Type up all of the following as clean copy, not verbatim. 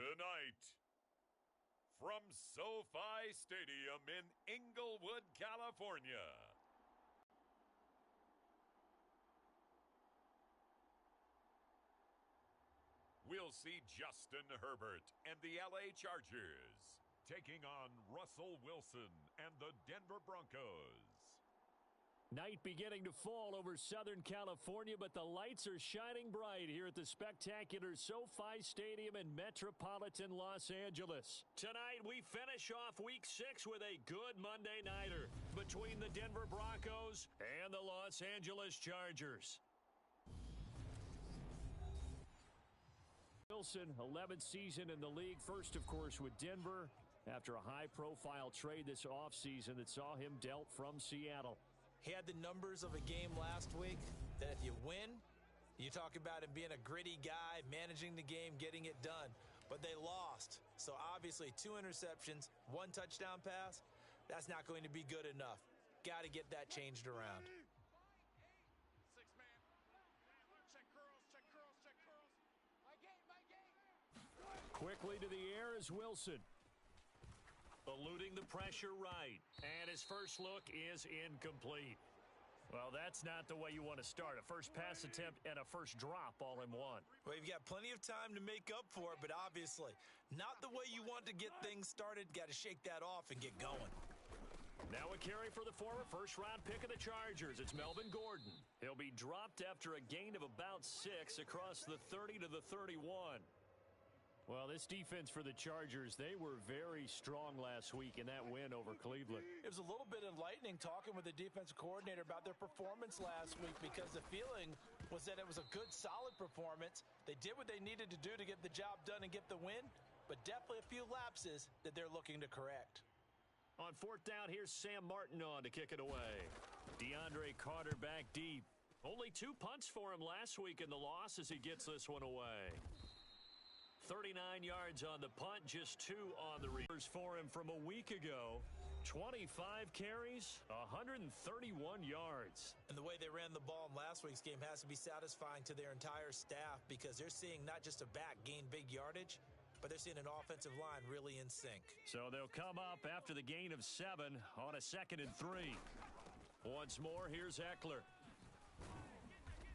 Tonight, from SoFi Stadium in Inglewood, California, we'll see Justin Herbert and the LA Chargers taking on Russell Wilson and the Denver Broncos. Night beginning to fall over Southern California, but the lights are shining bright here at the spectacular SoFi Stadium in metropolitan Los Angeles. Tonight, we finish off Week 6 with a good Monday nighter between the Denver Broncos and the Los Angeles Chargers. Wilson, 11th season in the league. First, of course, with Denver after a high-profile trade this offseason that saw him dealt from Seattle. He had the numbers of a game last week that if you win, you talk about him being a gritty guy, managing the game, getting it done. But they lost. So obviously 2 interceptions, 1 touchdown pass, that's not going to be good enough. Got to get that changed around. 6-man. Check curls, check curls, check curls. My game. Quickly to the air is Wilson. Eluding the pressure right. And his first look is incomplete. Well, that's not the way you want to start. A first pass attempt and a first drop all in one. Well, you've got plenty of time to make up for it, but obviously not the way you want to get things started. Got to shake that off and get going. Now a carry for the former first-round pick of the Chargers. It's Melvin Gordon. He'll be dropped after a gain of about 6 across the 30 to the 31. Well, this defense for the Chargers, they were very strong last week in that win over Cleveland. It was a little bit enlightening talking with the defensive coordinator about their performance last week because the feeling was that it was a good, solid performance. They did what they needed to do to get the job done and get the win, but definitely a few lapses that they're looking to correct. On 4th down, here's Sam Martin on to kick it away. DeAndre Carter back deep. Only 2 punts for him last week in the loss as he gets this one away. 39 yards on the punt, just 2 on the reverse for him from a week ago. 25 carries, 131 yards. And the way they ran the ball in last week's game has to be satisfying to their entire staff because they're seeing not just a back gain big yardage, but they're seeing an offensive line really in sync. So they'll come up after the gain of 7 on a 2nd and 3. Once more, here's Eckler.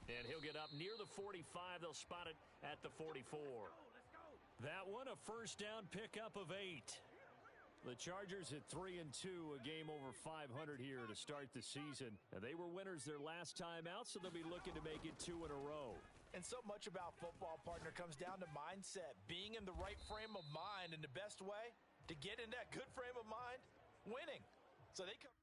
And he'll get up near the 45. They'll spot it at the 44. That one, a first down pickup of 8. The Chargers at 3-2, a game over 500 here to start the season. And they were winners their last time out, so they'll be looking to make it 2 in a row. And so much about football, partner, comes down to mindset. Being in the right frame of mind, and the best way to get in that good frame of mind, winning. So they come.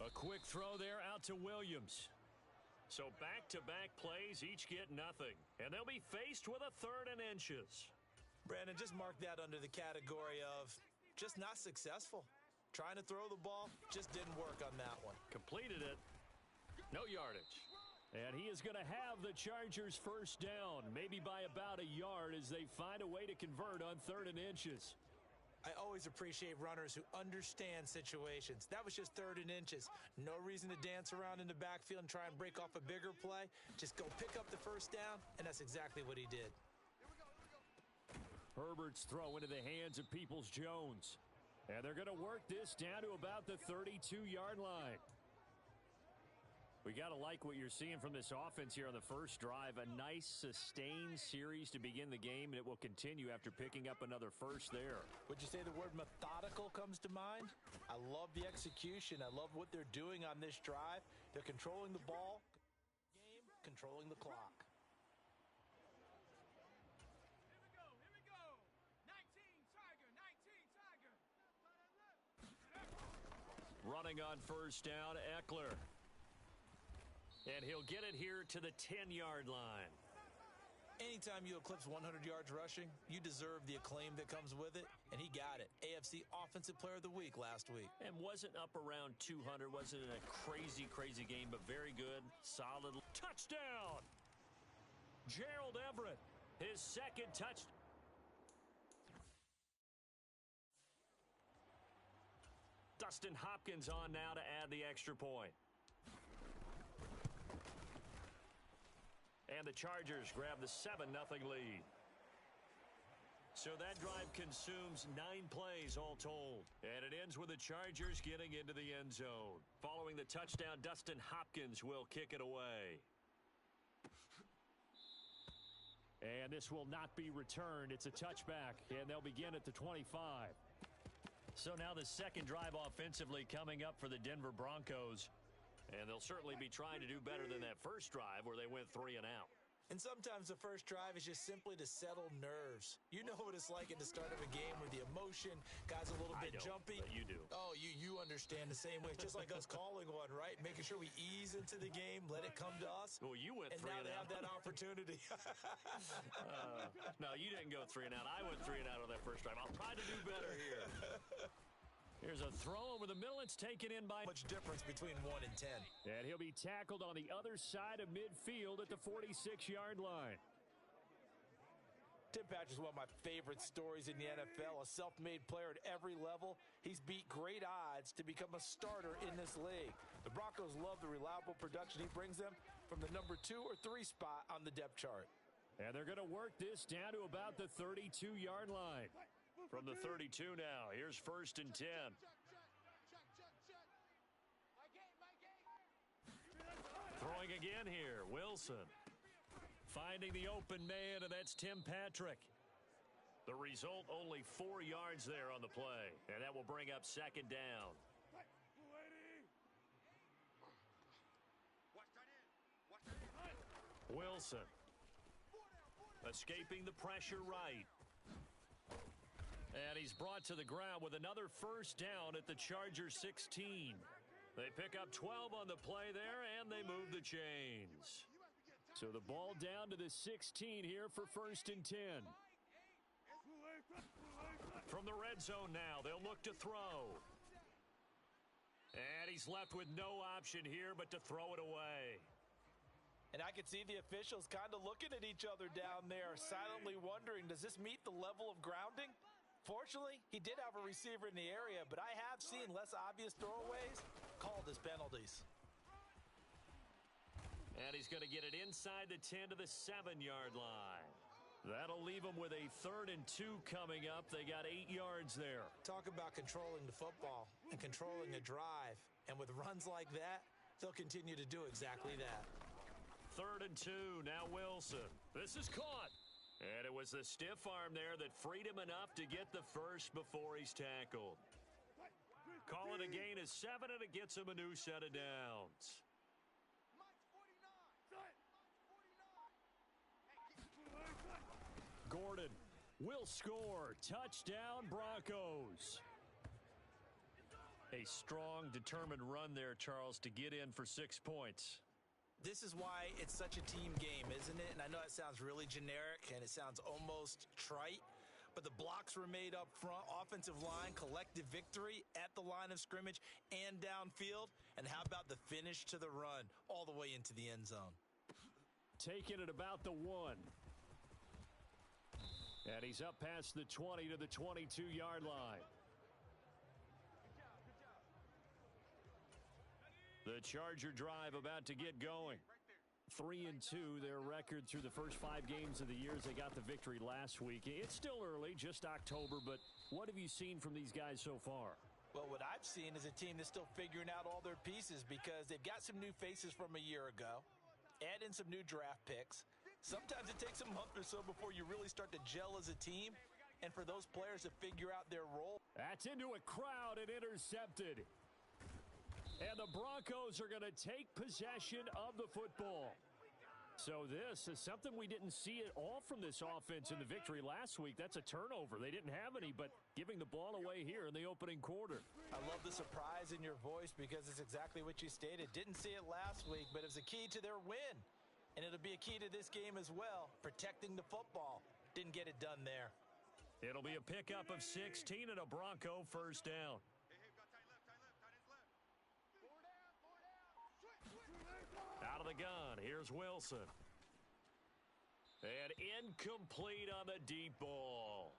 A quick throw there out to Williams. So back-to-back plays, each get nothing. And they'll be faced with a 3rd and inches. Brandon, just mark that under the category of just not successful. Trying to throw the ball, just didn't work on that one. Completed it. No yardage. And he is going to have the Chargers first down, maybe by about a yard as they find a way to convert on 3rd and inches. I always appreciate runners who understand situations. That was just 3rd and inches. No reason to dance around in the backfield and try and break off a bigger play. Just go pick up the first down, and that's exactly what he did. Herbert's throw into the hands of Peoples-Jones. And they're going to work this down to about the 32-yard line. We got to like what you're seeing from this offense here on the first drive. A nice, sustained series to begin the game, and it will continue after picking up another first there. Would you say the word methodical comes to mind? I love the execution. I love what they're doing on this drive. They're controlling the ball, game, controlling the clock. Here we go. 19, Tiger. Running on first down, Eckler. And he'll get it here to the 10-yard line. Anytime you eclipse 100 yards rushing, you deserve the acclaim that comes with it, and he got it. AFC Offensive Player of the Week last week. And wasn't up around 200, wasn't in a crazy game, but very good, solid. Touchdown! Gerald Everett, his 2nd touchdown. Dustin Hopkins on now to add the extra point. And the Chargers grab the 7-0 lead. So that drive consumes 9 plays all told. And it ends with the Chargers getting into the end zone. Following the touchdown, Dustin Hopkins will kick it away. And this will not be returned. It's a touchback, and they'll begin at the 25. So now the second drive offensively coming up for the Denver Broncos. And they'll certainly be trying to do better than that first drive where they went 3 and out. And sometimes the first drive is just simply to settle nerves. You know what it's like at the start of a game where the emotion, guys a little bit jumpy. But you do. Oh, you understand the same way. It's just like us calling one, right? Making sure we ease into the game, let it come to us. Well, you went and 3 now and they out. have that opportunity. No, you didn't go 3 and out. I went 3 and out on that first drive. I'll try to do better here. Here's a throw over the middle. It's taken in by... Much difference between 1 and 10. And he'll be tackled on the other side of midfield at the 46-yard line. Tim Patrick's one of my favorite stories in the NFL, a self-made player at every level. He's beat great odds to become a starter in this league. The Broncos love the reliable production he brings them from the number 2 or 3 spot on the depth chart. And they're going to work this down to about the 32-yard line. From the 32 now, here's 1st and 10. Throwing again here, Wilson. Finding the open man, and that's Tim Patrick. The result, only 4 yards there on the play, and that will bring up 2nd down. Wilson. Escaping the pressure right. And he's brought to the ground with another 1st down at the Chargers 16. They pick up 12 on the play there, and they move the chains. So the ball down to the 16 here for 1st and 10. From the red zone now, they'll look to throw. And he's left with no option here but to throw it away. And I could see the officials kind of looking at each other down there, silently wondering, does this meet the level of grounding? Fortunately, he did have a receiver in the area, but I have seen less obvious throwaways called as penalties. And he's going to get it inside the 10 to the 7-yard line. That'll leave them with a 3rd and 2 coming up. They got 8 yards there. Talk about controlling the football and controlling a drive. And with runs like that, they'll continue to do exactly that. 3rd and 2, now Wilson. This is caught. And it was the stiff arm there that freed him enough to get the first before he's tackled. Call it a gain of 7, and it gets him a new set of downs. Gordon will score. Touchdown, Broncos. A strong, determined run there, Charles, to get in for 6 points. This is why it's such a team game, isn't it? And I know it sounds really generic and it sounds almost trite, but the blocks were made up front, offensive line, collective victory at the line of scrimmage and downfield. And how about the finish to the run all the way into the end zone? Taking it about the 1. And he's up past the 20 to the 22-yard line. The Charger drive about to get going. 3 and 2, their record through the first 5 games of the year as they got the victory last week. It's still early, just October, but what have you seen from these guys so far? Well, what I've seen is a team that's still figuring out all their pieces because they've got some new faces from a year ago, add in some new draft picks. Sometimes it takes a month or so before you really start to gel as a team and for those players to figure out their role. That's into a crowd and intercepted. And the Broncos are going to take possession of the football. So this is something we didn't see at all from this offense in the victory last week. That's a turnover. They didn't have any, but giving the ball away here in the opening quarter. I love the surprise in your voice because it's exactly what you stated. Didn't see it last week, but it was a key to their win. And it'll be a key to this game as well, protecting the football. Didn't get it done there. It'll be a pickup of 16 and a Bronco 1st down. Out of the gun, here's Wilson. And incomplete on the deep ball.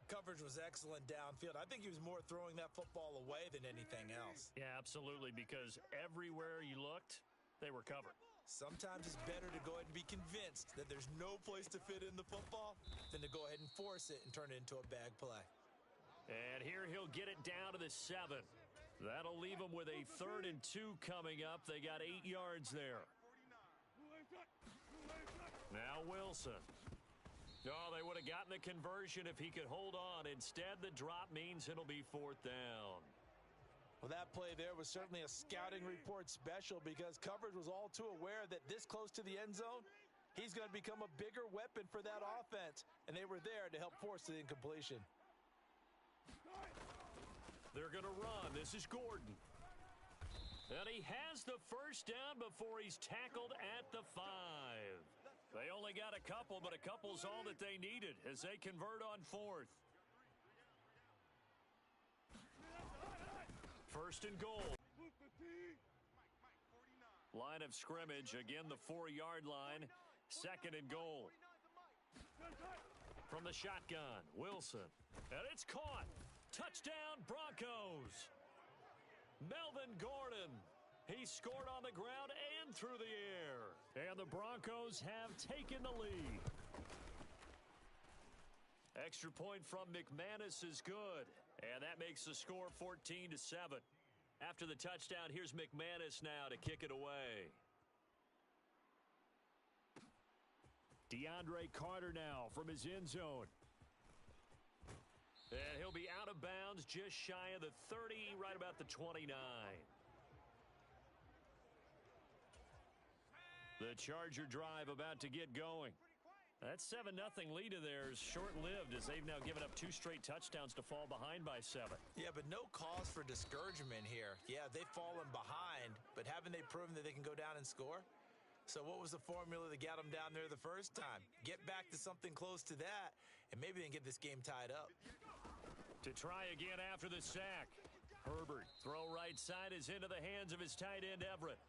Coverage was excellent downfield. I think he was more throwing that football away than anything else. Yeah, absolutely, because everywhere you looked, they were covered. Sometimes it's better to go ahead and be convinced that there's no place to fit in the football than to go ahead and force it and turn it into a bag play. And here he'll get it down to the 7. That'll leave him with a 3rd and 2 coming up. They got 8 yards there. Now Wilson. Oh, they would have gotten the conversion if he could hold on. Instead, the drop means it'll be 4th down. Well, that play there was certainly a scouting report special because coverage was all too aware that this close to the end zone, he's going to become a bigger weapon for that offense, and they were there to help force the incompletion. They're going to run. This is Gordon. And he has the first down before he's tackled at the 5. They only got a couple, but a couple's all that they needed as they convert on 4th. 1st and goal. Line of scrimmage, again the 4-yard line. 2nd and goal. From the shotgun, Wilson. And it's caught. Touchdown, Broncos. Melvin Gordon. He scored on the ground and through the air. And the Broncos have taken the lead. Extra point from McManus is good. And that makes the score 14-7. After the touchdown, here's McManus now to kick it away. DeAndre Carter now from his end zone. And he'll be out of bounds just shy of the 30, right about the 29. The Charger drive about to get going. That 7-0 lead of theirs short-lived as they've now given up 2 straight touchdowns to fall behind by 7. Yeah, but no cause for discouragement here. Yeah, they've fallen behind, but haven't they proven that they can go down and score? So what was the formula that got them down there the first time? Get back to something close to that, and maybe they can get this game tied up. To try again after the sack. Herbert, throw right side is into the hands of his tight end, Everett.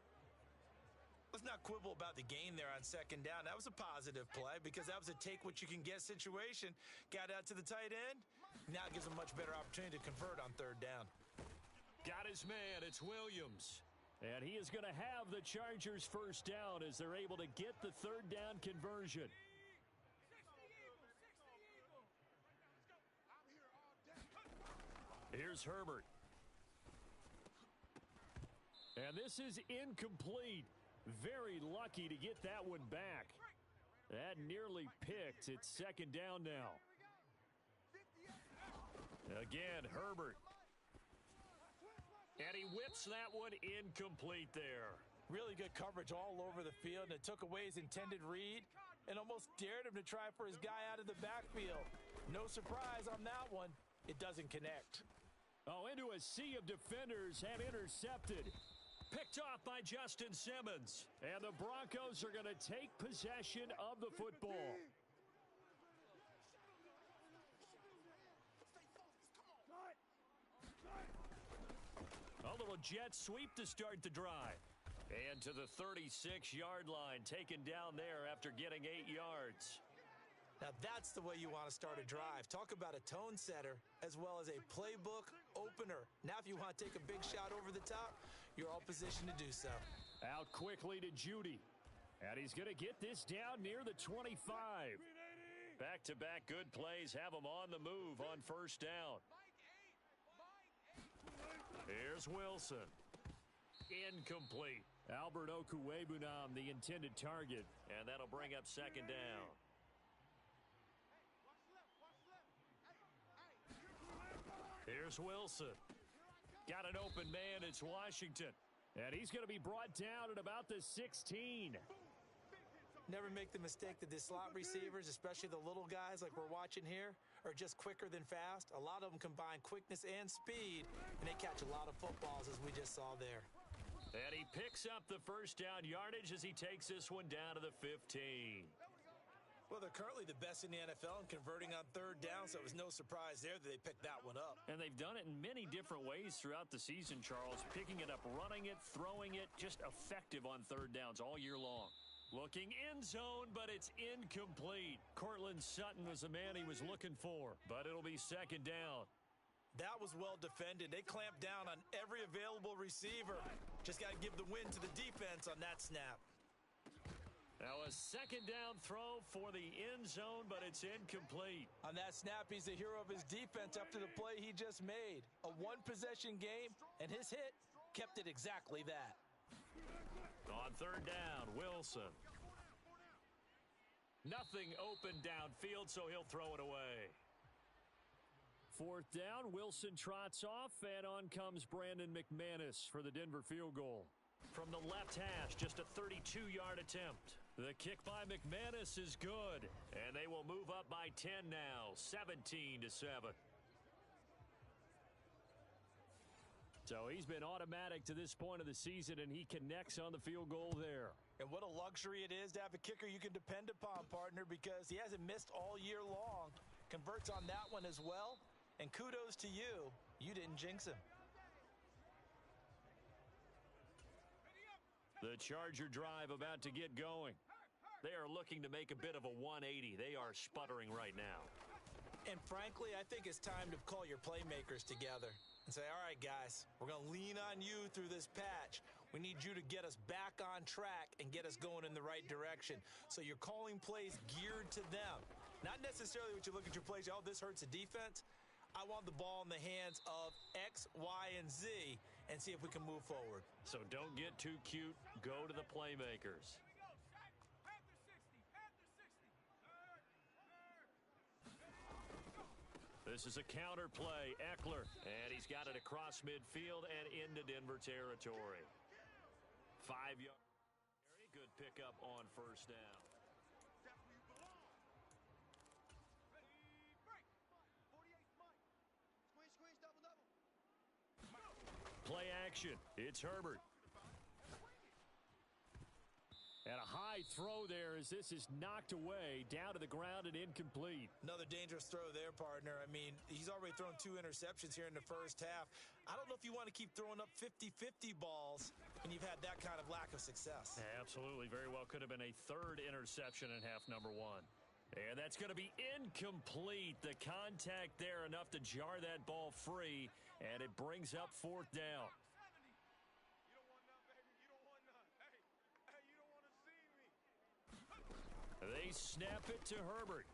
Let's not quibble about the gain there on 2nd down. That was a positive play because that was a take-what-you-can-get situation. Got out to the tight end. Now it gives them a much better opportunity to convert on 3rd down. Got his man. It's Williams. And he is going to have the Chargers first down as they're able to get the 3rd down conversion. Here's Herbert. And this is incomplete. Very lucky to get that one back. That nearly picked. It's 2nd down now. Again, Herbert. And he whips that one incomplete there. Really good coverage all over the field, and it took away his intended read and almost dared him to try for his guy out of the backfield. No surprise on that one. It doesn't connect. Oh, into a sea of defenders and intercepted. Picked off by Justin Simmons. And the Broncos are going to take possession of the football. A little jet sweep to start the drive. And to the 36-yard line, taken down there after getting 8 yards. Now that's the way you want to start a drive. Talk about a tone setter as well as a playbook opener. Now if you want to take a big shot over the top, you're all positioned to do so. Out quickly to Judy. And he's going to get this down near the 25. Back-to-back good plays have him on the move on 1st down. Here's Wilson. Incomplete. Albert Okwuegbunam, the intended target. And that'll bring up 2nd down. Here's Wilson. Got an open man. It's Washington. And he's going to be brought down at about the 16. Never make the mistake that the slot receivers, especially the little guys like we're watching here, are just quicker than fast. A lot of them combine quickness and speed, and they catch a lot of footballs, as we just saw there. And he picks up the first down yardage as he takes this one down to the 15. Well, they're currently the best in the NFL in converting on 3rd down, so it was no surprise there that they picked that one up. And they've done it in many different ways throughout the season, Charles. Picking it up, running it, throwing it, just effective on 3rd downs all year long. Looking end zone, but it's incomplete. Cortland Sutton was the man he was looking for, but it'll be second down. That was well defended. They clamped down on every available receiver. Just got to give the win to the defense on that snap. Now a second down throw for the end zone, but it's incomplete. On that snap, he's the hero of his defense after the play he just made. A one-possession game, and his hit kept it exactly that. On third down, Wilson. Nothing open downfield, so he'll throw it away. Fourth down, Wilson trots off, and on comes Brandon McManus for the Denver field goal. From the left hash, just a 32-yard attempt. The kick by McManus is good, and they will move up by 10 now, 17-7. So he's been automatic to this point of the season, and he connects on the field goal there. And what a luxury it is to have a kicker you can depend upon, partner, because he hasn't missed all year long. Converts on that one as well, and kudos to you. You didn't jinx him. The Charger drive about to get going. They are looking to make a bit of a 180. They are sputtering right now. And frankly, I think it's time to call your playmakers together and say, all right, guys, we're going to lean on you through this patch. We need you to get us back on track and get us going in the right direction. So you're calling plays geared to them. Not necessarily what you look at your plays, oh, this hurts the defense. I want the ball in the hands of X, Y, and Z and see if we can move forward. So don't get too cute. Go to the playmakers. This is a counter play. Eckler, and he's got it across midfield and into Denver territory. 5 yards. Very good pickup on first down. Play action. It's Herbert. And a high throw there as this is knocked away, down to the ground and incomplete. Another dangerous throw there, partner. I mean, he's already thrown 2 interceptions here in the first half. I don't know if you want to keep throwing up 50-50 balls when you've had that kind of lack of success. Absolutely. Very well could have been a third interception in half number 1. And that's going to be incomplete. The contact there enough to jar that ball free, and it brings up fourth down. They snap it to Herbert.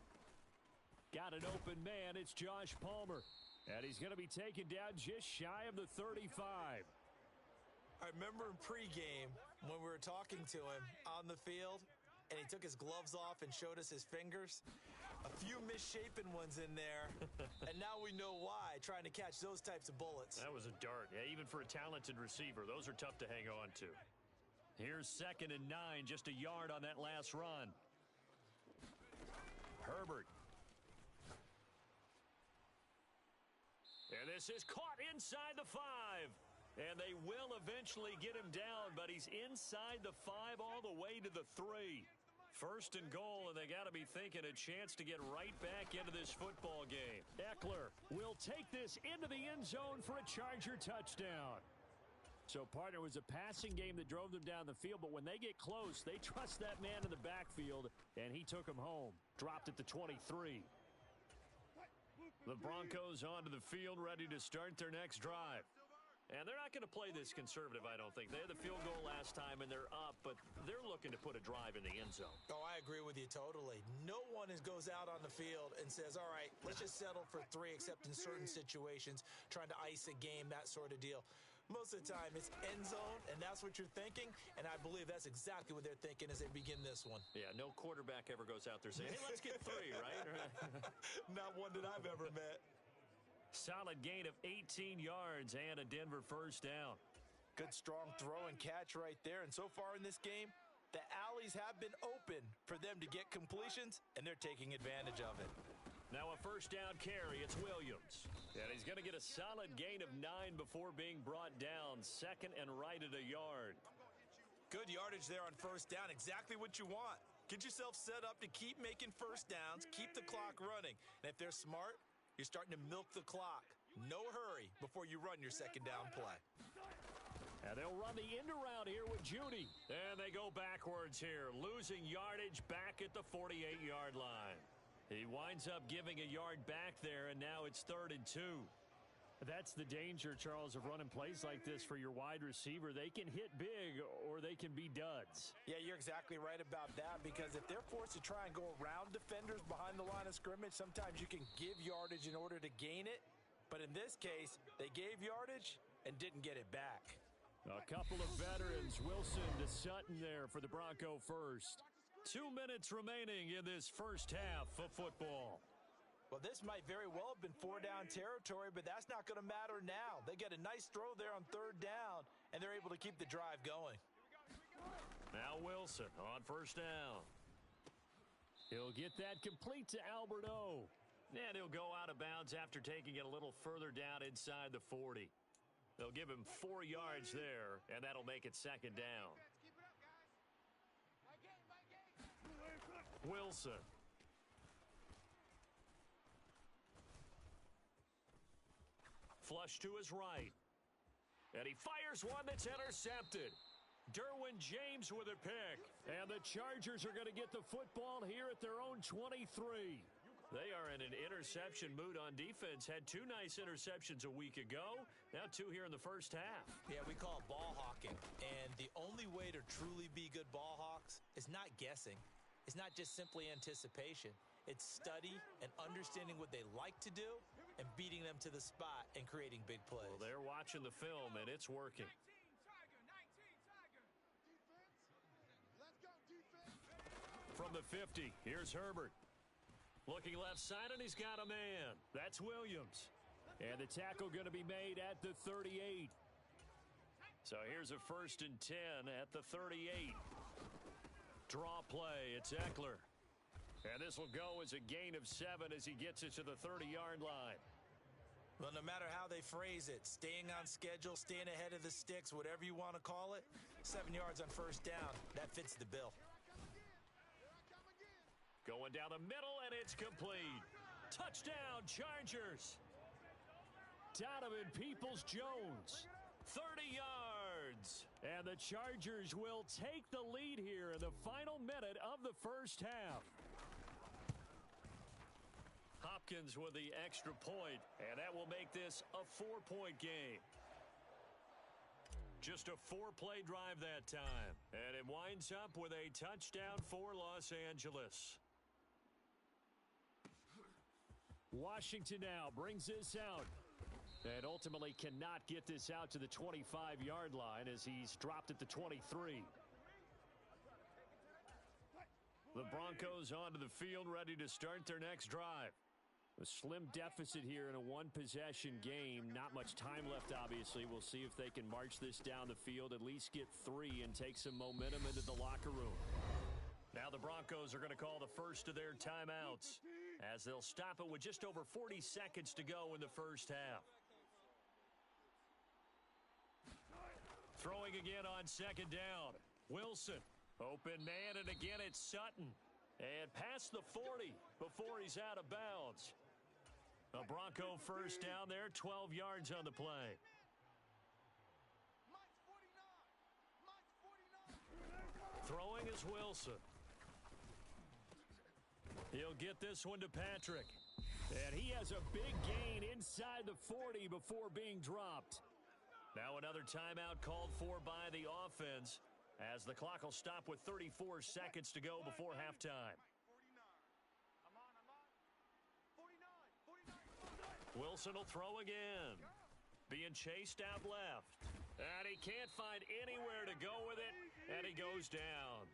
Got an open man. It's Josh Palmer. And he's going to be taken down just shy of the 35. I remember in pregame when we were talking to him on the field, and he took his gloves off and showed us his fingers. A few misshapen ones in there, and now we know why, trying to catch those types of bullets. That was a dart. Yeah, even for a talented receiver, those are tough to hang on to. Here's 2nd and 9, just a yard on that last run. Herbert. And this is caught inside the 5. And they will eventually get him down, but he's inside the 5 all the way to the 3. 1st and goal, and they got to be thinking a chance to get right back into this football game. Eckler will take this into the end zone for a Charger touchdown. So, partner, was a passing game that drove them down the field, but when they get close, they trust that man in the backfield, and he took them home. Dropped at the 23. The Broncos onto the field, ready to start their next drive. And they're not going to play this conservative, I don't think. They had the field goal last time, and they're up, but they're looking to put a drive in the end zone. Oh, I agree with you totally. No one goes out on the field and says, all right, let's just settle for 3, except in certain situations, trying to ice a game, that sort of deal. Most of the time, it's end zone, and that's what you're thinking, and I believe that's exactly what they're thinking as they begin this one. Yeah, no quarterback ever goes out there saying, hey, let's get 3, right? Not one that I've ever met. Solid gain of 18 yards and a Denver first down. Good, strong throw and catch right there, and so far in this game, the alleys have been open for them to get completions, and they're taking advantage of it. Now a first down carry, it's Williams. And he's going to get a solid gain of 9 before being brought down. 2nd and right at a yard. Good yardage there on first down, exactly what you want. Get yourself set up to keep making first downs, keep the clock running. And if they're smart, you're starting to milk the clock. No hurry before you run your second down play. And they'll run the end around here with Judy. And they go backwards here, losing yardage back at the 48-yard line. He winds up giving a yard back there, and now it's 3rd and 2. That's the danger, Charles, of running plays like this for your wide receiver. They can hit big or they can be duds. Yeah, you're exactly right about that, because if they're forced to try and go around defenders behind the line of scrimmage, sometimes you can give yardage in order to gain it. But in this case, they gave yardage and didn't get it back. A couple of veterans, Wilson to Sutton there for the Bronco first. 2 minutes remaining in this first half of football. Well, this might very well have been 4-down territory, but that's not going to matter now. They get a nice throw there on 3rd down, and they're able to keep the drive going. Now Wilson on 1st down. He'll get that complete to Alberto. And he'll go out of bounds after taking it a little further down inside the 40. They'll give him 4 yards there, and that'll make it 2nd down. Wilson. Flush to his right. And he fires one that's intercepted. Derwin James with a pick. And the Chargers are going to get the football here at their own 23. They are in an interception mood on defense. Had 2 nice interceptions a week ago. Now 2 here in the first half. Yeah, we call it ball hawking. And the only way to truly be good ball hawks is not guessing. It's not just simply anticipation. It's study and understanding what they like to do and beating them to the spot and creating big plays. Well, they're watching the film, and it's working. 19 Tiger. Defense. Let's go, defense. From the 50, here's Herbert. Looking left side, and he's got a man. That's Williams. And the tackle going to be made at the 38. So here's a 1st and 10 at the 38. Draw play, it's Eckler. And this will go as a gain of 7 as he gets it to the 30-yard line. Well, no matter how they phrase it, staying on schedule, staying ahead of the sticks, whatever you want to call it, 7 yards on 1st down, that fits the bill. Going down the middle, and it's complete. Touchdown, Chargers. Donovan Peoples-Jones. 30 yards. And the Chargers will take the lead here in the final minute of the first half. Hopkins with the extra point, and that will make this a 4-point game. Just a 4-play drive that time, and it winds up with a touchdown for Los Angeles. Washington now brings this out. And ultimately cannot get this out to the 25-yard line as he's dropped at the 23. The Broncos onto the field, ready to start their next drive. A slim deficit here in a one-possession game. Not much time left, obviously. We'll see if they can march this down the field, at least get 3 and take some momentum into the locker room. Now the Broncos are going to call the first of their timeouts as they'll stop it with just over 40 seconds to go in the first half. Throwing again on 2nd down. Wilson. Open man, and again it's Sutton. And past the 40 before he's out of bounds. A Bronco 1st down there, 12 yards on the play. Throwing is Wilson. He'll get this one to Patrick. And he has a big gain inside the 40 before being dropped. Now another timeout called for by the offense as the clock will stop with 34 seconds to go before halftime. Wilson will throw again. Being chased out left. And he can't find anywhere to go with it, and he goes down.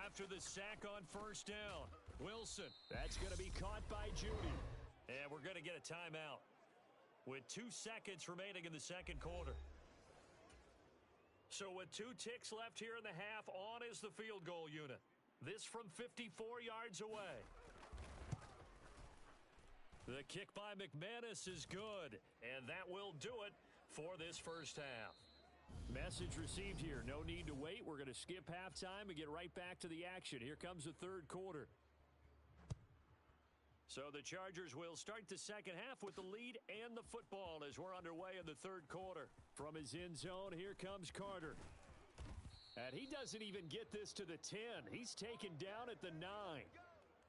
After the sack on 1st down, Wilson. That's going to be caught by Judy. And we're going to get a timeout with 2 seconds remaining in the second quarter. So with 2 ticks left here in the half, on is the field goal unit. This from 54 yards away. The kick by McManus is good, and that will do it for this first half. Message received here. No need to wait. We're going to skip halftime and get right back to the action. Here comes the third quarter. So the Chargers will start the second half with the lead and the football as we're underway in the third quarter. From his end zone, here comes Carter. And he doesn't even get this to the 10. He's taken down at the 9.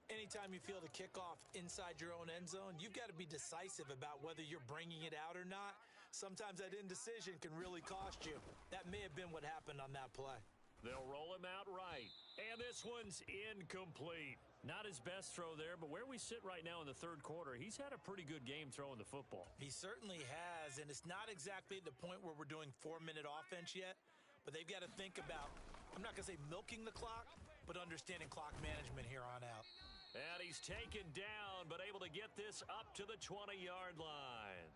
Anytime you feel the kickoff inside your own end zone, you've got to be decisive about whether you're bringing it out or not. Sometimes that indecision can really cost you. That may have been what happened on that play. They'll roll him out right. And this one's incomplete. Not his best throw there, but where we sit right now in the third quarter, he's had a pretty good game throwing the football. He certainly has, and it's not exactly at the point where we're doing 4-minute offense yet, but they've got to think about, I'm not going to say milking the clock, but understanding clock management here on out. And he's taken down, but able to get this up to the 20-yard line.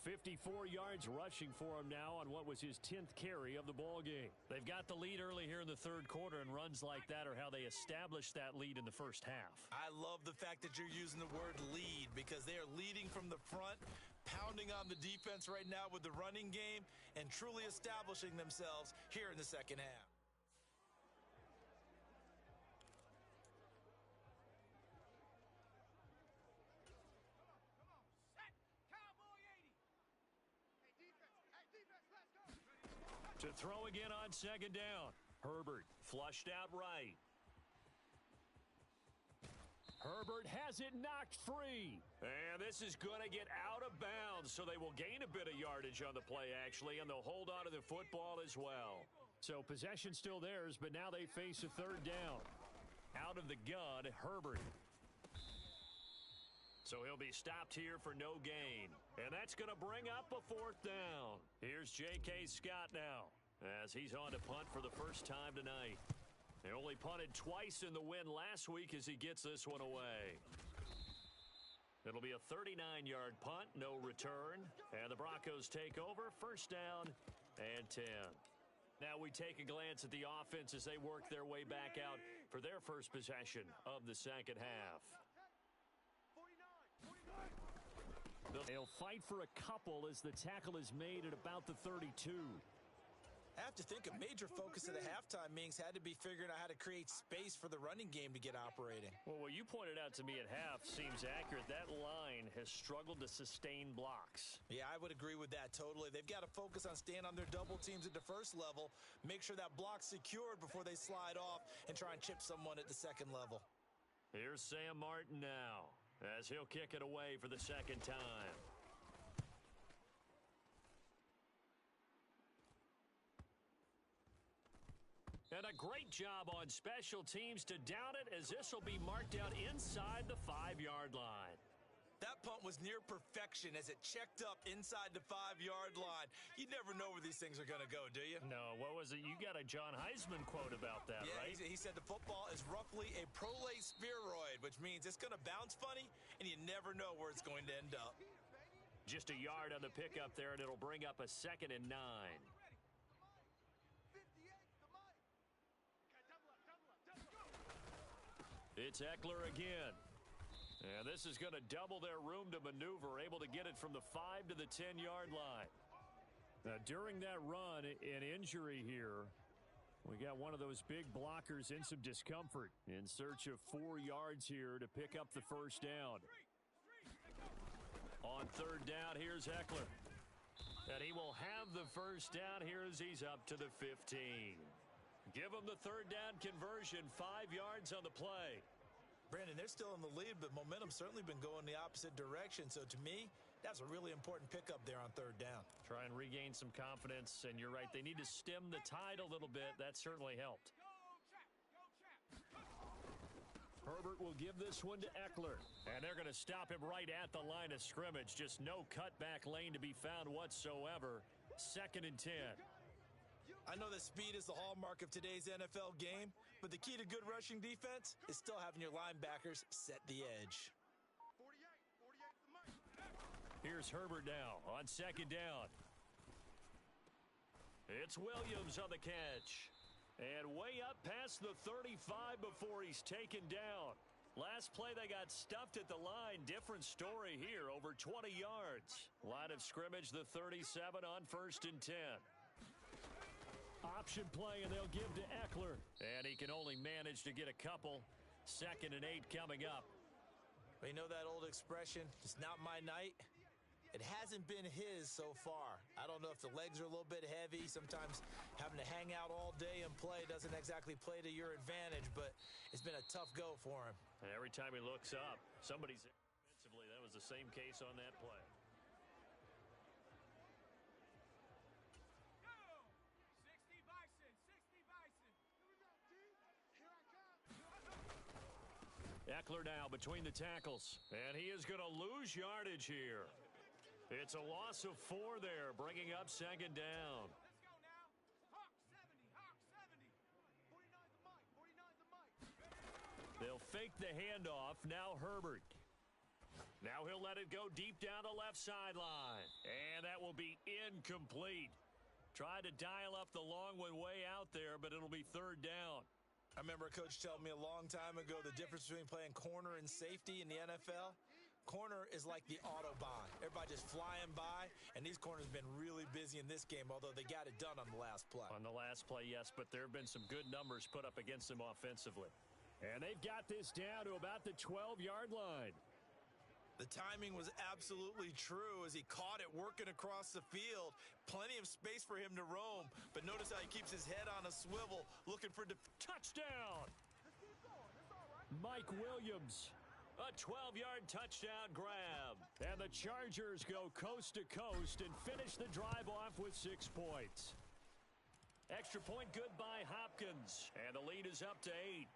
54 yards rushing for him now on what was his 10th carry of the ball game. They've got the lead early here in the third quarter, and runs like that are how they established that lead in the first half. I love the fact that you're using the word lead because they are leading from the front, pounding on the defense right now with the running game, and truly establishing themselves here in the second half. To throw again on second down. Herbert flushed out right. Herbert has it knocked free. And this is going to get out of bounds, so they will gain a bit of yardage on the play, actually, and they'll hold on to the football as well. So possession still theirs, but now they face a third down. Out of the gun, Herbert. So he'll be stopped here for no gain. And that's going to bring up a fourth down. Here's J.K. Scott now as he's on to punt for the first time tonight. They only punted twice in the win last week as he gets this one away. It'll be a 39-yard punt, no return. And the Broncos take over, first down and 10. Now we take a glance at the offense as they work their way back out for their first possession of the second half. They'll fight for a couple as the tackle is made at about the 32. I have to think a major focus of the halftime meetings had to be figuring out how to create space for the running game to get operating. Well, what you pointed out to me at half seems accurate. That line has struggled to sustain blocks. Yeah, I would agree with that totally. They've got to focus on staying on their double teams at the first level, make sure that block's secured before they slide off and try and chip someone at the second level. Here's Sam Martin now as he'll kick it away for the second time. And a great job on special teams to down it as this will be marked out inside the 5-yard line. That punt was near perfection as it checked up inside the 5-yard line. You never know where these things are going to go, do you? No, what was it? You got a John Heisman quote about that, yeah, right? He said the football is roughly a prolate spheroid, which means it's going to bounce funny, and you never know where it's going to end up. Just a yard on the pickup there, and it'll bring up a 2nd and 9. It's Eckler again. And this is going to double their room to maneuver, able to get it from the 5 to the 10-yard line. Now, during that run, an injury here. We got one of those big blockers in some discomfort in search of 4 yards here to pick up the first down. On third down, here's Eckler. And he will have the first down here as he's up to the 15. Give him the third down conversion, 5 yards on the play. Brandon, they're still in the lead, but momentum's certainly been going the opposite direction. So to me, that's a really important pickup there on third down. Try and regain some confidence, and you're right. They need to stem the tide a little bit. That certainly helped. Herbert will give this one to Eckler. And they're going to stop him right at the line of scrimmage. Just no cutback lane to be found whatsoever. 2nd and 10. I know that speed is the hallmark of today's NFL game, but the key to good rushing defense is still having your linebackers set the edge. Here's Herbert now on 2nd down. It's Williams on the catch. And way up past the 35 before he's taken down. Last play, they got stuffed at the line. Different story here, over 20 yards. Line of scrimmage, the 37 on 1st and 10. Option play, and they'll give to Eckler. And he can only manage to get a couple. 2nd and 8 coming up. Well, you know that old expression, it's not my night? It hasn't been his so far. I don't know if the legs are a little bit heavy. Sometimes having to hang out all day and play doesn't exactly play to your advantage, but it's been a tough go for him. And every time he looks up, somebody's defensively. That was the same case on that play. Go! 60 Bison, 60 Bison. Here we go, D. Here I come. Eckler now between the tackles. And he is going to lose yardage here. It's a loss of 4 there, bringing up 2nd down. Let's go now. Hawk 70, Hawk 70. 49 the mic, 49 the mic. They'll fake the handoff. Now Herbert. Now he'll let it go deep down the left sideline. And that will be incomplete. Tried to dial up the long one way out there, but it'll be 3rd down. I remember a coach telling me a long time ago the difference between playing corner and safety in the NFL. Corner is like the Autobahn. Everybody just flying by, and these corners have been really busy in this game, although they got it done on the last play. On the last play, yes, but there have been some good numbers put up against them offensively. And they've got this down to about the 12-yard line. The timing was absolutely true as he caught it working across the field. Plenty of space for him to roam, but notice how he keeps his head on a swivel looking for touchdown. Mike Williams. A 12-yard touchdown grab. And the Chargers go coast to coast and finish the drive off with 6 points. Extra point good by Hopkins. And the lead is up to 8.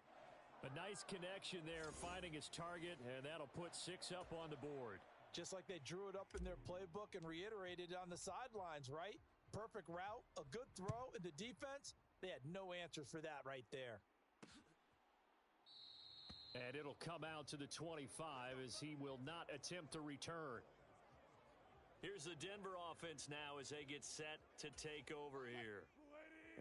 A nice connection there, finding his target, and that'll put 6 up on the board. just like they drew it up in their playbook and reiterated on the sidelines, right? Perfect route, a good throw, and the defense, they had no answers for that right there. And it'll come out to the 25 as he will not attempt to return. Here's the Denver offense now as they get set to take over here.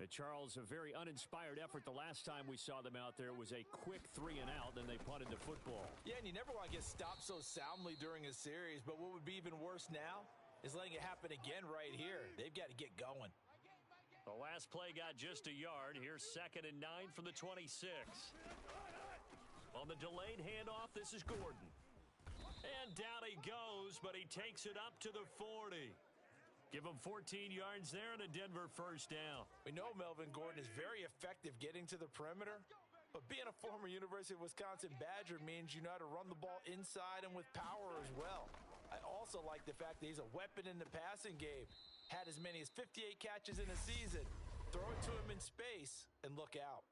Charles, a very uninspired effort the last time we saw them out there. It was a quick 3 and out, then they punted the football. Yeah, and you never want to get stopped so soundly during a series, but what would be even worse now is letting it happen again right here. They've got to get going. The last play got just a yard. Here's 2nd and 9 from the 26. On the delayed handoff, this is Gordon. And down he goes, but he takes it up to the 40. Give him 14 yards there and a Denver first down. We know Melvin Gordon is very effective getting to the perimeter, but being a former University of Wisconsin Badger means you know how to run the ball inside and with power as well. I also like the fact that he's a weapon in the passing game. Had as many as 58 catches in a season. Throw it to him in space and look out.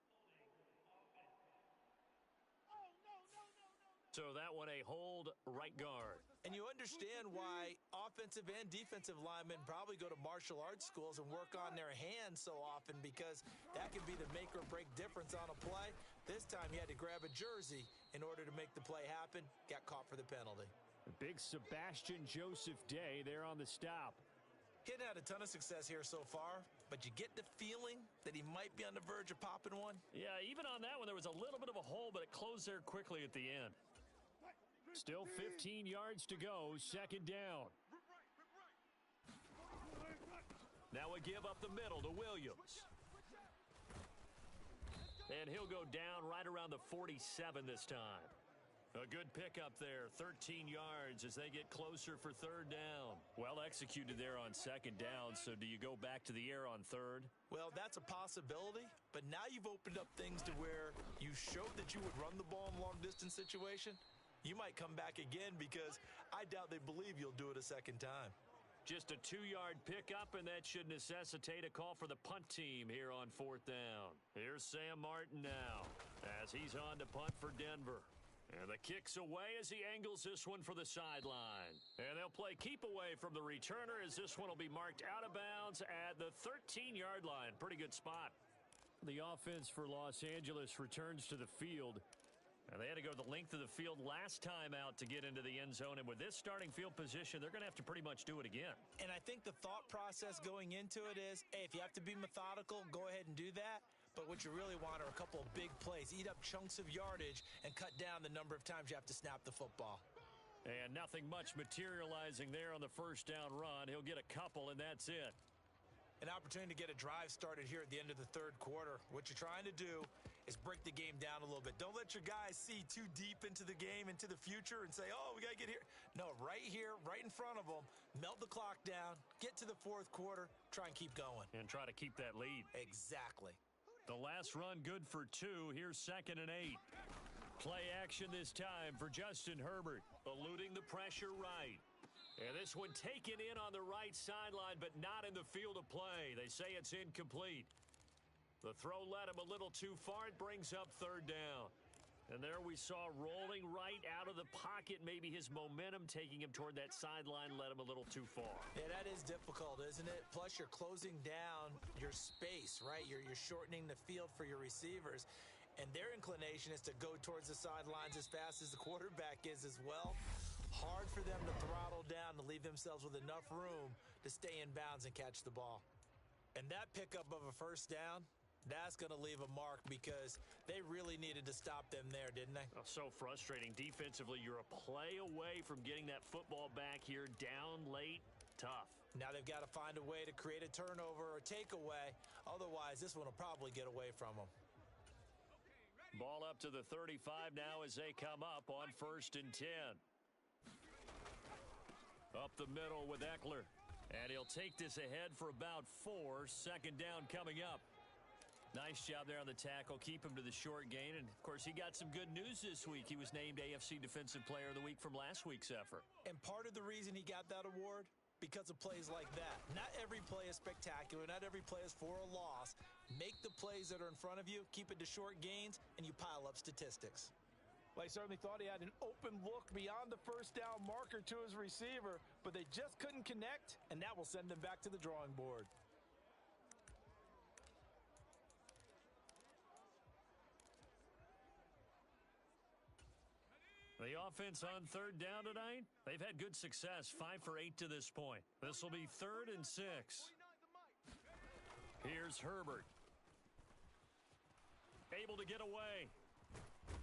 So that one a hold right guard. And you understand why offensive and defensive linemen probably go to martial arts schools and work on their hands so often, because that can be the make or break difference on a play. This time he had to grab a jersey in order to make the play happen. Got caught for the penalty. The big Sebastian Joseph Day there on the stop. He hadn't had a ton of success here so far, but you get the feeling that he might be on the verge of popping one. Yeah, even on that one, there was a little bit of a hole, but it closed there quickly at the end. Still 15 yards to go, 2nd down. Now we give up the middle to Williams. And he'll go down right around the 47 this time. A good pickup there, 13 yards as they get closer for 3rd down. Well executed there on 2nd down, so do you go back to the air on 3rd? Well, that's a possibility, but now you've opened up things to where you showed that you would run the ball in a long-distance situation. You might come back again because I doubt they believe you'll do it a 2nd time. Just a 2-yard pickup, and that should necessitate a call for the punt team here on 4th down. Here's Sam Martin now as he's on to punt for Denver. And the kick's away as he angles this one for the sideline. And they'll play keep away from the returner as this one will be marked out of bounds at the 13-yard line. Pretty good spot. The offense for Los Angeles returns to the field. And they had to go the length of the field last time out to get into the end zone. And with this starting field position, they're going to have to pretty much do it again. And I think the thought process going into it is, hey, if you have to be methodical, go ahead and do that. But what you really want are a couple of big plays. Eat up chunks of yardage and cut down the number of times you have to snap the football. And nothing much materializing there on the first down run. He'll get a couple, and that's it. An opportunity to get a drive started here at the end of the third quarter. What you're trying to do is break the game down a little bit. Don't let your guys see too deep into the game, into the future, and say, oh, we got to get here. No, right here, right in front of them, melt the clock down, get to the fourth quarter, try and keep going. And try to keep that lead. Exactly. The last run good for 2. Here's 2nd and 8. Play action this time for Justin Herbert. Eluding the pressure right. And this one taken in on the right sideline, but not in the field of play. They say it's incomplete. The throw led him a little too far. It brings up 3rd down. And there we saw rolling right out of the pocket. Maybe his momentum taking him toward that sideline led him a little too far. Yeah, that is difficult, isn't it? Plus, you're closing down your space, right? You're shortening the field for your receivers. And their inclination is to go towards the sidelines as fast as the quarterback is as well. Hard for them to throttle down to leave themselves with enough room to stay in bounds and catch the ball. And that pickup of a first down, that's going to leave a mark because they really needed to stop them there, didn't they? Oh, so frustrating. Defensively, you're a play away from getting that football back here. Down late, tough. Now they've got to find a way to create a turnover or takeaway. Otherwise, this one will probably get away from them. Ball up to the 35 now as they come up on 1st and 10. Up the middle with Eckler. And he'll take this ahead for about 4. 2nd down coming up. Nice job there on the tackle. Keep him to the short gain. And, of course, he got some good news this week. He was named AFC Defensive Player of the Week from last week's effort. And part of the reason he got that award, because of plays like that. Not every play is spectacular. Not every play is for a loss. Make the plays that are in front of you, keep it to short gains, and you pile up statistics. Well, he certainly thought he had an open look beyond the first down marker to his receiver, but they just couldn't connect, and that will send him back to the drawing board. The offense on 3rd down tonight, they've had good success, 5 for 8 to this point. This will be 3rd and 6. Here's Herbert. Able to get away.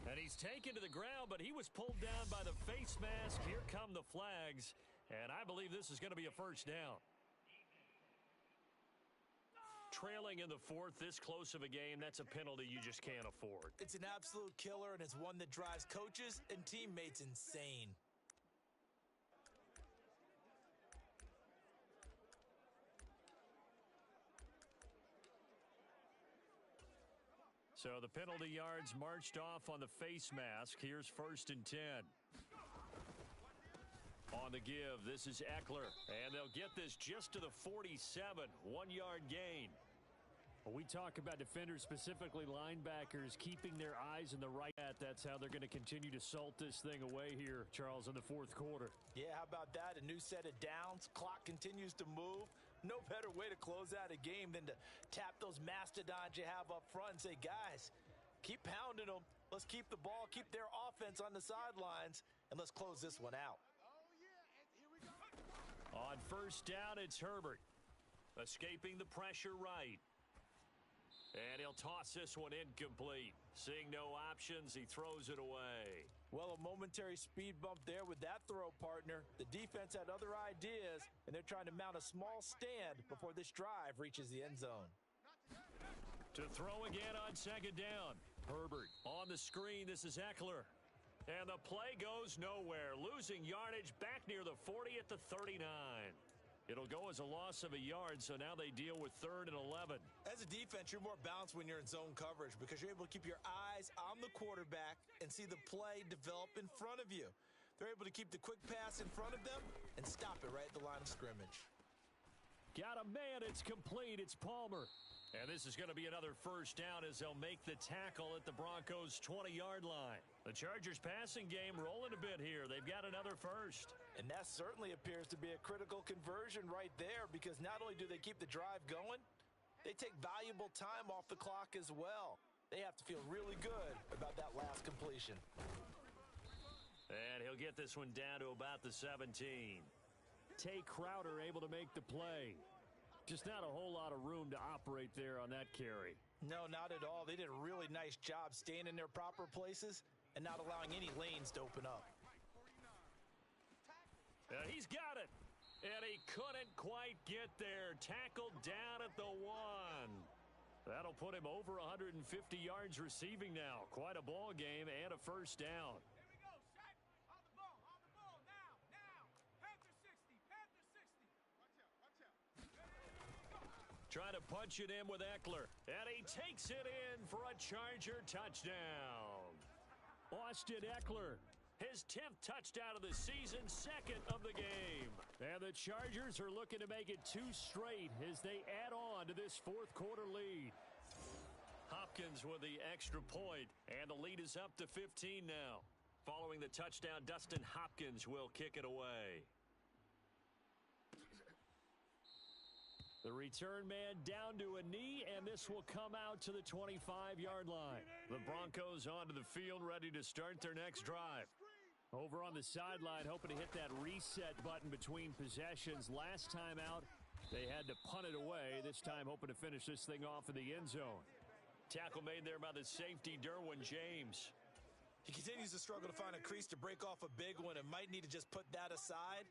And he's taken to the ground, but he was pulled down by the face mask. Here come the flags, and I believe this is going to be a first down. Trailing in the 4th, this close of a game, that's a penalty you just can't afford. It's an absolute killer, and it's one that drives coaches and teammates insane. So the penalty yards marched off on the face mask. Here's 1st and 10. On the give, this is Eckler. And they'll get this just to the 47. 1-yard gain. Well, we talk about defenders, specifically linebackers, keeping their eyes in the right. That's how they're going to continue to salt this thing away here, Charles, in the 4th quarter. Yeah, how about that? A new set of downs. Clock continues to move. No better way to close out a game than to tap those mastodons you have up front and say, guys, keep pounding them. Let's keep the ball, keep their offense on the sidelines, and let's close this one out. On 1st down, it's Herbert. Escaping the pressure right. And he'll toss this one incomplete. Seeing no options, he throws it away. Well, a momentary speed bump there with that throw, partner. The defense had other ideas, and they're trying to mount a small stand before this drive reaches the end zone. To throw again on 2nd down. Herbert on the screen. This is Eckler. And the play goes nowhere. Losing yardage back near the 40 at the 39. It'll go as a loss of a yard, so now they deal with 3rd and 11. As a defense, you're more balanced when you're in zone coverage because you're able to keep your eyes on the quarterback and see the play develop in front of you. They're able to keep the quick pass in front of them and stop it right at the line of scrimmage. Got a man. It's complete. It's Palmer. And this is going to be another first down as they'll make the tackle at the Broncos' 20-yard line. The Chargers' passing game rolling a bit here. They've got another first. And that certainly appears to be a critical conversion right there because not only do they keep the drive going, they take valuable time off the clock as well. They have to feel really good about that last completion. And he'll get this one down to about the 17. Tay Crowder able to make the play. Just not a whole lot of room to operate there on that carry. No, not at all. They did a really nice job staying in their proper places and not allowing any lanes to open up. He's got it. And he couldn't quite get there. Tackled down at the 1. That'll put him over 150 yards receiving now. Quite a ball game and a first down. Here we go, Shaq. On the ball, now. Panther 60, Panther 60. Watch out. Trying to punch it in with Eckler. And he takes it in for a Charger touchdown. Austin Eckler, his 10th touchdown of the season, 2nd of the game. And the Chargers are looking to make it 2 straight as they add on to this 4th quarter lead. Hopkins with the extra point, and the lead is up to 15 now. Following the touchdown, Dustin Hopkins will kick it away. The return man down to a knee, and this will come out to the 25-yard line. The Broncos onto the field, ready to start their next drive. Over on the sideline, hoping to hit that reset button between possessions. Last time out, they had to punt it away. This time, hoping to finish this thing off in the end zone. Tackle made there by the safety, Derwin James. He continues to struggle to find a crease to break off a big one and might need to just put that aside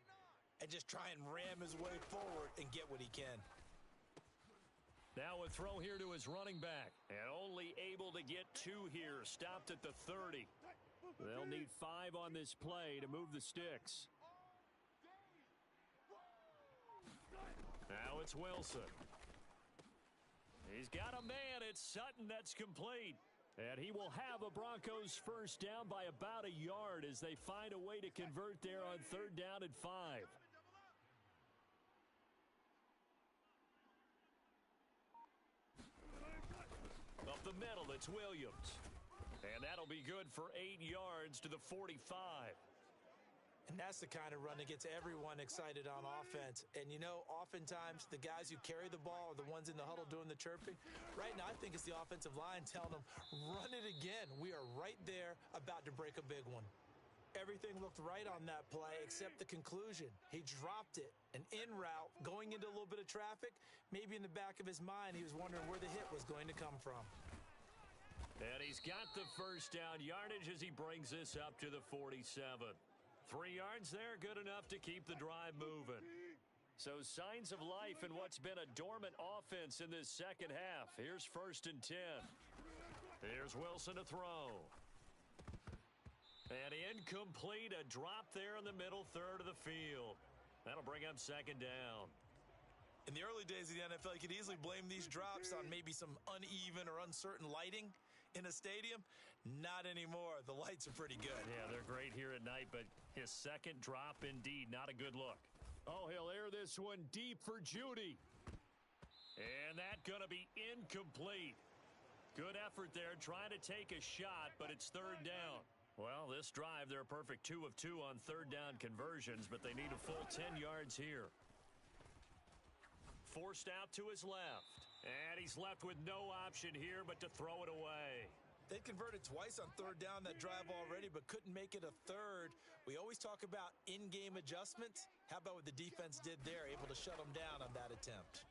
and just try and ram his way forward and get what he can. Now a throw here to his running back, and only able to get 2 here, stopped at the 30. They'll need 5 on this play to move the sticks. Now it's Wilson. He's got a man. It's Sutton. That's complete. And he will have a Broncos first down by about a yard as they find a way to convert there on 3rd down and 5. Up the middle, it's Williams. And that'll be good for 8 yards to the 45. And that's the kind of run that gets everyone excited on offense. And, you know, oftentimes the guys who carry the ball are the ones in the huddle doing the chirping. Right now, I think it's the offensive line telling them, run it again. We are right there about to break a big one. Everything looked right on that play except the conclusion. He dropped it, an in route, going into a little bit of traffic. Maybe in the back of his mind, he was wondering where the hit was going to come from. And he's got the first down yardage as he brings this up to the 47. 3 yards there, good enough to keep the drive moving. So signs of life in what's been a dormant offense in this second half. Here's 1st and 10. Here's Wilson to throw. And incomplete, a drop there in the middle third of the field. That'll bring up 2nd down. In the early days of the NFL, you could easily blame these drops on maybe some uneven or uncertain lighting in a stadium. Not anymore. The lights are pretty good. Yeah, they're great here at night, but his 2nd drop, indeed, not a good look. Oh, he'll air this one deep for Judy. And that's going to be incomplete. Good effort there, trying to take a shot, but it's 3rd down. Well, this drive, they're a perfect 2 of 2 on 3rd down conversions, but they need a full 10 yards here. Forced out to his left. And he's left with no option here but to throw it away. They converted twice on 3rd down that drive already, but couldn't make it a 3rd. We always talk about in-game adjustments. How about what the defense did there, able to shut them down on that attempt?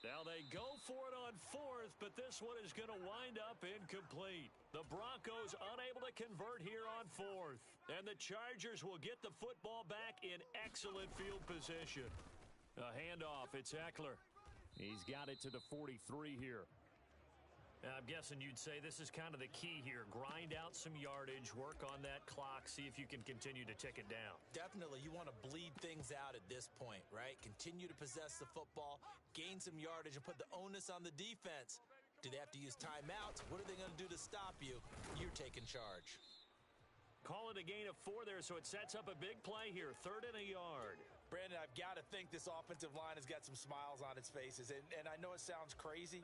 Now they go for it on 4th, but this one is going to wind up incomplete. The Broncos unable to convert here on 4th. And the Chargers will get the football back in excellent field position. A handoff, it's Eckler. He's got it to the 43 here. I'm guessing you'd say this is kind of the key here. Grind out some yardage, work on that clock, see if you can continue to tick it down. Definitely. You want to bleed things out at this point, right? Continue to possess the football, gain some yardage, and put the onus on the defense. Do they have to use timeouts? What are they going to do to stop you? You're taking charge. Call it a gain of 4 there, so it sets up a big play here. 3rd and a yard. Brandon, I've got to think this offensive line has got some smiles on its faces. And I know it sounds crazy,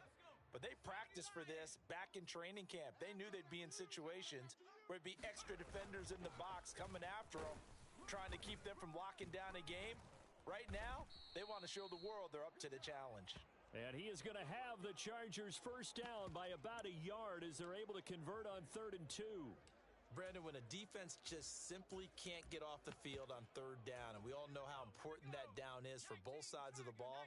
but they practiced for this back in training camp. They knew they'd be in situations where it'd be extra defenders in the box coming after them, trying to keep them from locking down a game. Right now, they want to show the world they're up to the challenge. And he is going to have the Chargers first down by about a yard as they're able to convert on 3rd and 2. Brandon, when a defense just simply can't get off the field on 3rd down, and we all know how important that down is for both sides of the ball,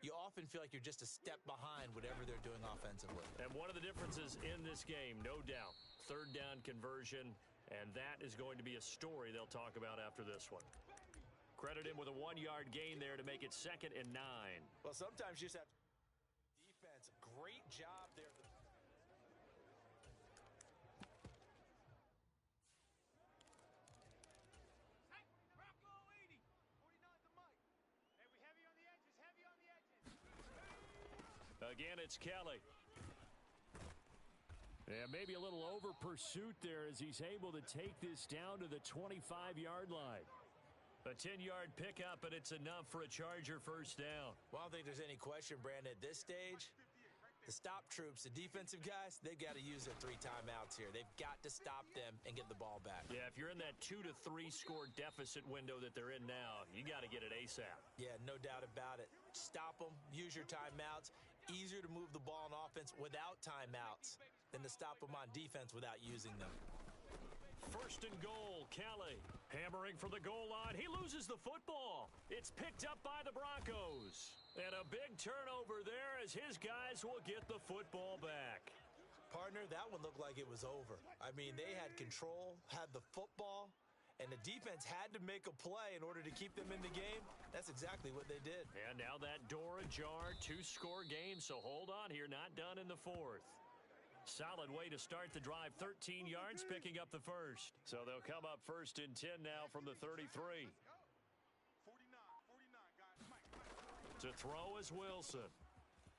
you often feel like you're just a step behind whatever they're doing offensively. And one of the differences in this game, no doubt, third down conversion, and that is going to be a story they'll talk about after this one. Credit him with a 1-yard gain there to make it 2nd and 9. Well, sometimes you just have defense. Great job there. Bronco 80. 49 the mic. Hey, we heavy on the edges. Heavy on the edges. Again, it's Kelly. Yeah, maybe a little over pursuit there as he's able to take this down to the 25-yard line. A 10-yard pickup, and it's enough for a Charger first down. Well, I don't think there's any question, Brandon, at this stage, the stop troops, the defensive guys, they've got to use their 3 timeouts here. They've got to stop them and get the ball back. Yeah, if you're in that 2 to 3 score deficit window that they're in now, you got to get it ASAP. Yeah, no doubt about it. Stop them, use your timeouts. Easier to move the ball on offense without timeouts than to stop them on defense without using them. First and goal, Kelly. Hammering for the goal line. He loses the football. It's picked up by the Broncos. And a big turnover there as his guys will get the football back. Partner, that one looked like it was over. I mean, they had control, had the football, and the defense had to make a play in order to keep them in the game. That's exactly what they did. And now that door ajar, 2-score game, so hold on here, not done in the 4th. Solid way to start the drive, 13 yards, picking up the first. So they'll come up 1st and 10 now from the 33. 49, guys. To throw is Wilson.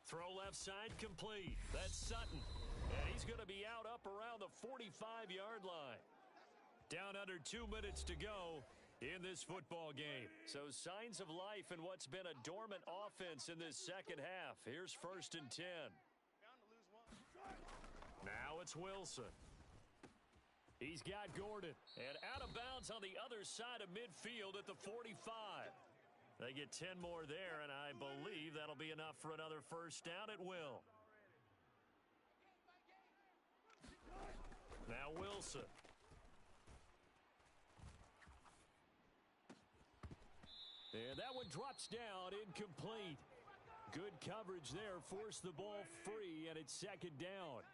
Throw left side complete. That's Sutton. And he's going to be out up around the 45-yard line. Down under 2 minutes to go in this football game. So signs of life in what's been a dormant offense in this second half. Here's 1st and 10. Now it's Wilson. He's got Gordon. And out of bounds on the other side of midfield at the 45. They get 10 more there, and I believe that'll be enough for another first down at will. Now Wilson. And that one drops down, incomplete. Good coverage there, forced the ball free, and it's 2nd down.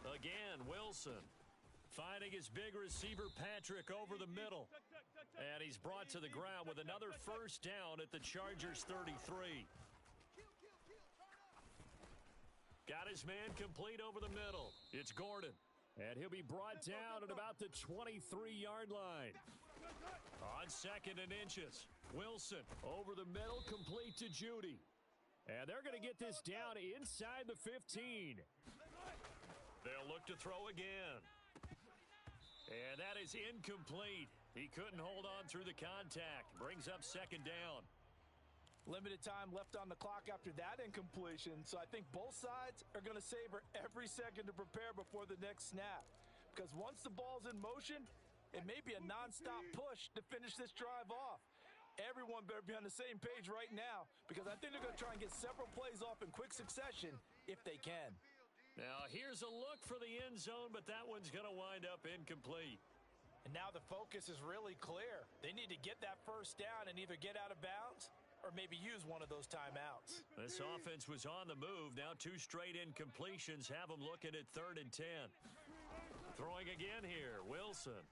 Again, Wilson finding his big receiver Patrick over the middle. And he's brought to the ground with another first down at the Chargers 33. Got his man complete over the middle. It's Gordon. And he'll be brought down at about the 23-yard line. On 2nd and inches, Wilson. Over the middle, complete to Judy. And they're going to get this down inside the 15. They'll look to throw again. And that is incomplete. He couldn't hold on through the contact. Brings up 2nd down. Limited time left on the clock after that incompletion, so I think both sides are going to savor every second to prepare before the next snap. Because once the ball's in motion, it may be a nonstop push to finish this drive off. Everyone better be on the same page right now, because I think they're going to try and get several plays off in quick succession if they can. Now here's a look for the end zone, but that one's going to wind up incomplete. And now the focus is really clear. They need to get that first down and either get out of bounds or maybe use one of those timeouts. This offense was on the move. Now 2 straight incompletions have them looking at 3rd and 10. Throwing again here, Wilson.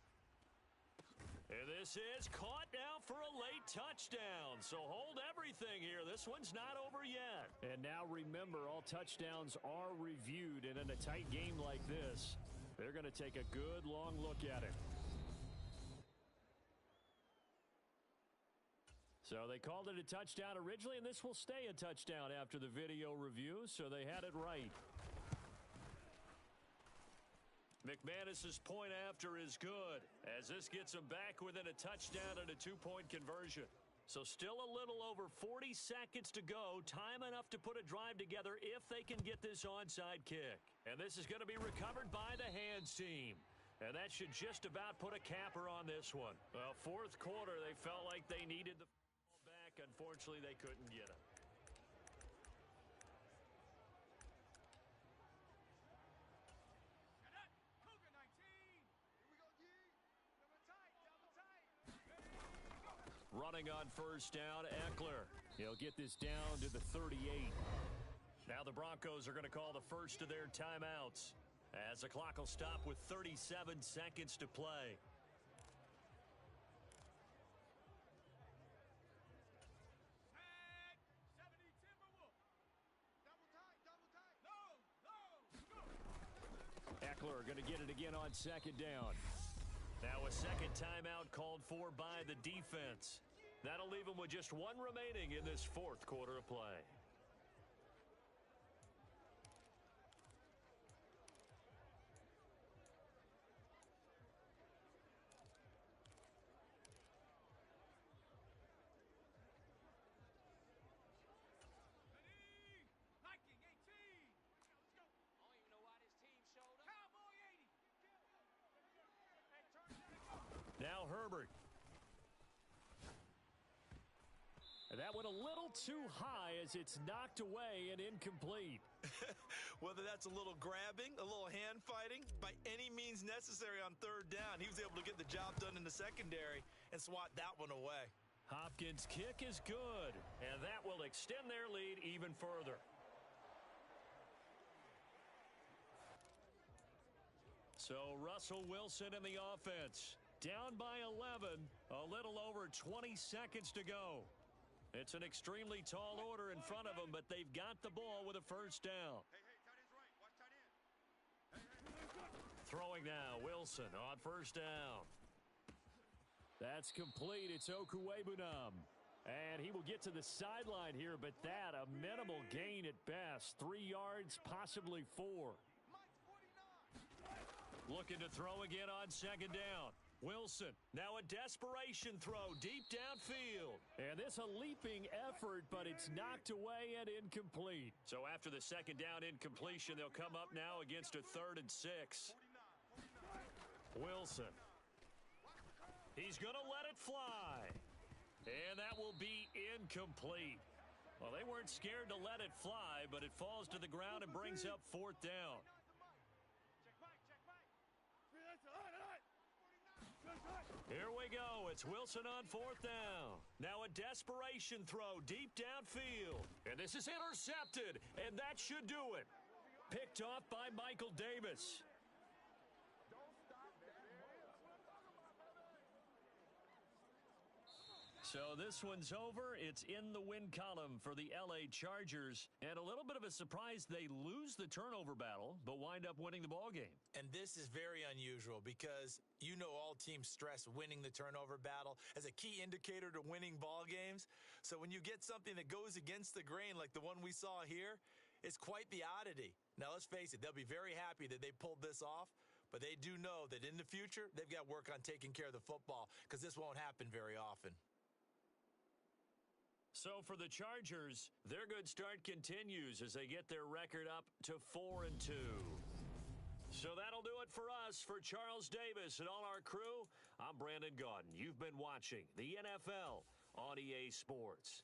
And this is caught now for a late touchdown. So hold everything here. This one's not over yet. And now remember, all touchdowns are reviewed. And in a tight game like this, they're going to take a good long look at it. So they called it a touchdown originally, and this will stay a touchdown after the video review, so they had it right. McManus's point after is good, as this gets them back within a touchdown and a 2-point conversion. So still a little over 40 seconds to go, time enough to put a drive together if they can get this onside kick. And this is going to be recovered by the hands team. And that should just about put a capper on this one. Well, 4th quarter, they felt like they needed the ball back. Unfortunately, they couldn't get it. Running on first down, Eckler. He'll get this down to the 38. Now the Broncos are going to call the first of their timeouts as the clock will stop with 37 seconds to play. Sack. 70 Timberwolves. Double tight. No. Eckler going to get it again on second down. Now a second timeout called for by the defense. That'll leave them with just one remaining in this fourth quarter of play. Viking 18. Let's go. I don't even know why this team showed up. Cowboy 80. Hey, turn that. Now Herbert. And that went a little too high as it's knocked away and incomplete. Whether that's a little grabbing, a little hand fighting, by any means necessary on third down, he was able to get the job done in the secondary and swat that one away. Hopkins' kick is good, and that will extend their lead even further. So Russell Wilson in the offense. Down by 11, a little over 20 seconds to go. It's an extremely tall order in front of them, but they've got the ball with a first down. Hey, tight end's right. Watch tight end. Throwing now, Wilson on first down. That's complete. It's Okuwebunam. And he will get to the sideline here, but that a minimal gain at best. 3 yards, possibly 4. Mike 49. Looking to throw again on second down. Wilson, now a desperation throw deep downfield. And this a leaping effort, but it's knocked away and incomplete. So after the second down incompletion, they'll come up now against a 3rd and 6. Wilson. He's going to let it fly. And that will be incomplete. Well, they weren't scared to let it fly, but it falls to the ground and brings up 4th down. Check back. Here we go. It's Wilson on 4th down. Now a desperation throw deep downfield. And this is intercepted, and that should do it. Picked off by Michael Davis. So this one's over. It's in the win column for the LA Chargers. And a little bit of a surprise, they lose the turnover battle, but wind up winning the ball game. And this is very unusual because you know all teams stress winning the turnover battle as a key indicator to winning ball games. So when you get something that goes against the grain like the one we saw here, it's quite the oddity. Now let's face it, they'll be very happy that they pulled this off, but they do know that in the future, they've got work on taking care of the football because this won't happen very often. So for the Chargers, their good start continues as they get their record up to 4-2. So that'll do it for us. For Charles Davis and all our crew, I'm Brandon Gaudin. You've been watching the NFL on EA Sports.